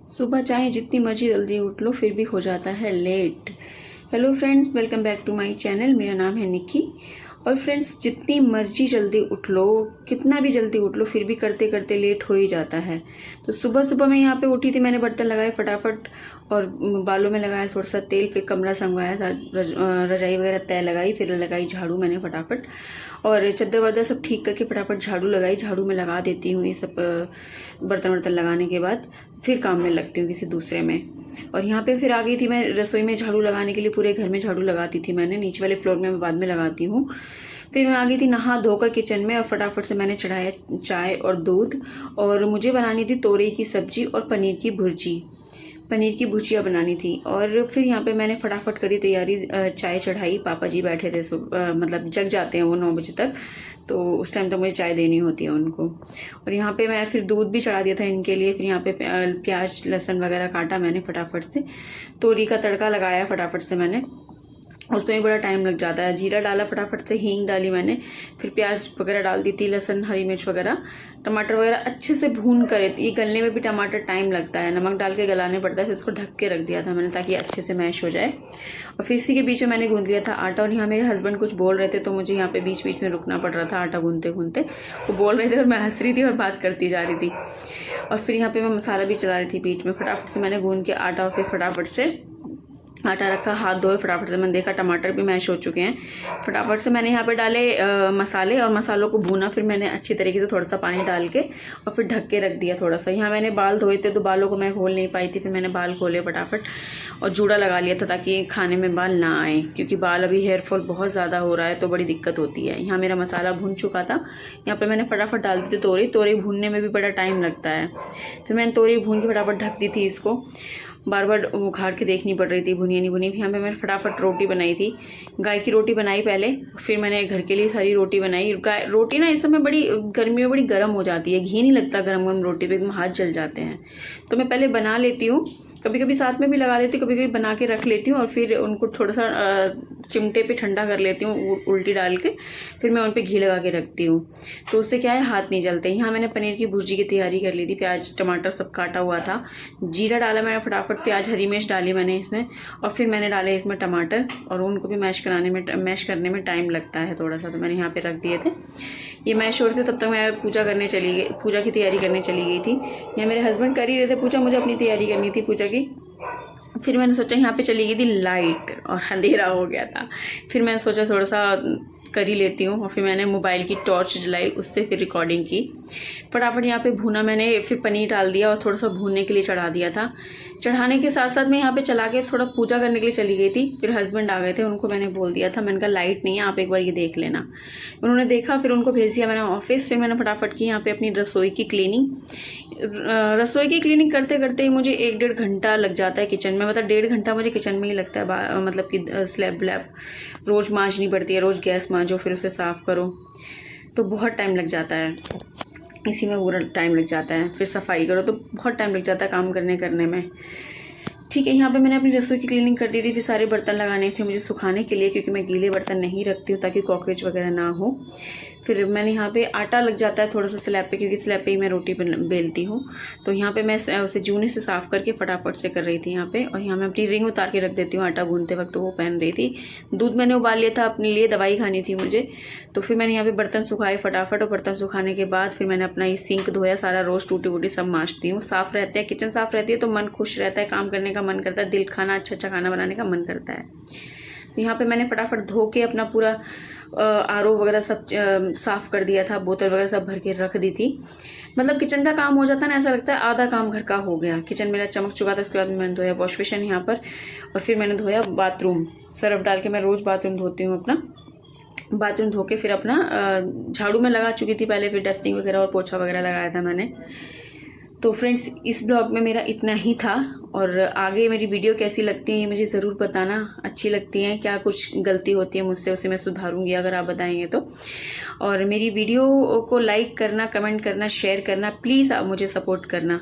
सुबह चाहे जितनी मर्जी जल्दी उठ लो फिर भी हो जाता है late. Hello friends, welcome back to my channel. मेरा नाम है निक्की। और फ्रेंड्स, जितनी मर्जी जल्दी उठ लो, कितना भी जल्दी उठ लो, फिर भी करते करते लेट हो ही जाता है। तो सुबह सुबह मैं यहाँ पे उठी थी, मैंने बर्तन लगाए फटाफट और बालों में लगाया थोड़ा सा तेल, फिर कमरा संगवाया, रजाई वगैरह तय लगाई, फिर लगाई झाड़ू मैंने फटाफट, और चद्दर वद्दर सब ठीक करके फटाफट झाड़ू लगाई। झाड़ू में लगा देती हूँ ये सब बर्तन वर्तन लगाने के बाद, फिर काम में लगती हूँ किसी दूसरे में। और यहाँ पे फिर आ गई थी मैं रसोई में झाड़ू लगाने के लिए। पूरे घर में झाड़ू लगाती थी मैंने, नीचे वाले फ्लोर में मैं बाद में लगाती हूँ। फिर मैं आ गई थी नहा धोकर किचन में, और फटाफट से मैंने चढ़ाया चाय और दूध। और मुझे बनानी थी तोरई की सब्जी और पनीर की भुजिया बनानी थी। और फिर यहाँ पे मैंने फटाफट करी तैयारी, चाय चढ़ाई। पापा जी बैठे थे, मतलब जग जाते हैं वो 9 बजे तक, तो उस टाइम तक मुझे चाय देनी होती है उनको। और यहाँ पे मैं फिर दूध भी चढ़ा दिया था इनके लिए। फिर यहाँ पे प्याज लहसुन वगैरह काटा मैंने फटाफट से, तोरी का तड़का लगाया फटाफट से मैंने, उसमें भी बड़ा टाइम लग जाता है। जीरा डाला फटाफट से, हींग डाली मैंने, फिर प्याज वगैरह डाल दी थी, लहसुन हरी मिर्च वगैरह, टमाटर वगैरह अच्छे से भून कर। ये गलने में भी टमाटर टाइम लगता है, नमक डाल के गलाने पड़ता है। फिर उसको ढक के रख दिया था मैंने ताकि अच्छे से मैश हो जाए। और फिर इसी के बीच में मैंने गूंद लिया था आटा। और यहाँ मेरे हस्बैंड कुछ बोल रहे थे, तो मुझे यहाँ पे बीच बीच में रुकना पड़ रहा था आटा गूंदते गूंदते। वो बोल रहे थे और मैं हंस रही थी और बात करती जा रही थी। और फिर यहाँ पे मैं मसाला भी चला रही थी बीच में। फटाफट से मैंने गूंद के आटा, और फिर फटाफट से आटा रखा, हाथ धोए फटाफट से। मैंने देखा टमाटर भी मैश हो चुके हैं। फटाफट से मैंने यहाँ पे डाले मसाले, और मसालों को भूना। फिर मैंने अच्छी तरीके से थोड़ा सा पानी डाल के और फिर ढक के रख दिया थोड़ा सा। यहाँ मैंने बाल धोए थे, तो बालों को मैं खोल नहीं पाई थी, फिर मैंने बाल खोले फटाफट और जूड़ा लगा लिया था ताकि खाने में बाल ना आए, क्योंकि बाल अभी हेयर फॉल बहुत ज़्यादा हो रहा है तो बड़ी दिक्कत होती है। यहाँ मेरा मसाला भून चुका था। यहाँ पर मैंने फटाफट डाल दी थी तोरई भूनने में भी बड़ा टाइम लगता है। फिर मैंने तोरई भून के फटाफट ढक दी थी इसको, बार बार उखाड़ के देखनी पड़ रही थी भुनी नहीं भुनी। यहाँ पे मैंने फटाफट रोटी बनाई थी, गाय की रोटी बनाई पहले, फिर मैंने घर के लिए सारी रोटी बनाई। रोटी ना इस समय बड़ी गर्मी में बड़ी गर्म हो जाती है, घी नहीं लगता गर्म गर्म रोटी पे, एकदम हाथ जल जाते हैं। तो मैं पहले बना लेती हूँ, कभी कभी साथ में भी लगा लेती हूँ, कभी कभी बना के रख लेती हूँ, और फिर उनको थोड़ा सा चिमटे पे ठंडा कर लेती हूँ उल्टी डाल के, फिर मैं उन पर घी लगा के रखती हूँ। तो उससे क्या है, हाथ नहीं जलते। यहाँ मैंने पनीर की भुर्जी की तैयारी कर ली थी, प्याज टमाटर सब काटा हुआ था, जीरा डाला मैंने फटाफट, प्याज हरी मिर्च डाली मैंने इसमें, और फिर मैंने डाले इसमें टमाटर, और उनको भी मैश करने में टाइम लगता है थोड़ा सा, तो मैंने यहाँ पे रख दिए थे। ये मैश हो रहे थे, तब तक मैं पूजा की तैयारी करने चली गई थी। यहाँ मेरे हस्बैंड कर ही रहे थे पूजा, मुझे अपनी तैयारी करनी थी पूजा की। फिर मैंने सोचा, यहाँ पे चली गई थी लाइट और अंधेरा हो गया था, फिर मैंने सोचा थोड़ा सा कर ही लेती हूँ। और फिर मैंने मोबाइल की टॉर्च जलाई, उससे फिर रिकॉर्डिंग की। फटाफट यहाँ पे भूना मैंने, फिर पनीर डाल दिया और थोड़ा सा भूनने के लिए चढ़ा दिया था। चढ़ाने के साथ साथ मैं यहाँ पे चला के थोड़ा पूजा करने के लिए चली गई थी। फिर हस्बैंड आ गए थे, उनको मैंने बोल दिया था, मैंने कहा लाइट नहीं है, आप एक बार ये देख लेना। उन्होंने देखा, फिर उनको भेज दिया मैंने ऑफिस। फिर मैंने फटाफट की यहाँ पे अपनी रसोई की क्लीनिंग करते करते ही मुझे 1-1.5 घंटा लग जाता है किचन में। मतलब 1.5 घंटा मुझे किचन में ही लगता है। मतलब कि स्लैब व्लैब रोज़ मांजनी पड़ती है, रोज़ गैस मांजो, फिर उसे साफ़ करो, तो बहुत टाइम लग जाता है। इसी में पूरा टाइम लग जाता है। फिर सफाई करो तो बहुत टाइम लग जाता है काम करने में। ठीक है, यहाँ पे मैंने अपनी रसोई की क्लीनिंग कर दी थी। फिर सारे बर्तन लगाने थे मुझे सुखाने के लिए, क्योंकि मैं गीले बर्तन नहीं रखती हूँ ताकि कॉकरोच वगैरह ना हो। फिर मैंने यहाँ पे आटा लग जाता है थोड़ा सा स्लैब पे, क्योंकि स्लैब पे ही मैं रोटी बेलती हूँ। तो यहाँ पे मैं उसे जूनी से साफ़ करके फटाफट से कर रही थी यहाँ पे। और यहाँ मैं अपनी रिंग उतार के रख देती हूँ आटा गूंदते वक्त, तो वो पहन रही थी। दूध मैंने उबाल लिया था, अपने लिए दवाई खानी थी मुझे। तो फिर मैंने यहाँ पे बर्तन सुखाए फटाफट, और बर्तन सुखाने के बाद फिर मैंने अपना ये सिंक धोया सारा, रोज़ टूटी वूटी सब मांजती हूँ। साफ़ रहते हैं, किचन साफ़ रहती है तो मन खुश रहता है, काम करने का मन करता है, दिल अच्छा खाना बनाने का मन करता है। तो यहाँ पे मैंने फटाफट धो के अपना पूरा आरओ वगैरह सब साफ़ कर दिया था, बोतल वगैरह सब भर के रख दी थी। मतलब किचन का काम हो जाता है ना, ऐसा लगता है आधा काम घर का हो गया। किचन मेरा चमक चुका था। उसके बाद मैंने धोया वॉश बेसिन यहाँ पर, और फिर मैंने धोया बाथरूम। सर्फ डाल के मैं रोज़ बाथरूम धोती हूँ अपना। बाथरूम धो के फिर अपना झाड़ू में लगा चुकी थी पहले, फिर डस्टिंग वगैरह और पोछा वगैरह लगाया था मैंने। तो फ्रेंड्स, इस ब्लॉग में मेरा इतना ही था। और आगे मेरी वीडियो कैसी लगती है ये मुझे ज़रूर बताना। अच्छी लगती है, क्या कुछ गलती होती है मुझसे उसे मैं सुधारूंगी अगर आप बताएंगे तो। और मेरी वीडियो को लाइक करना, कमेंट करना, शेयर करना, प्लीज़ आप मुझे सपोर्ट करना।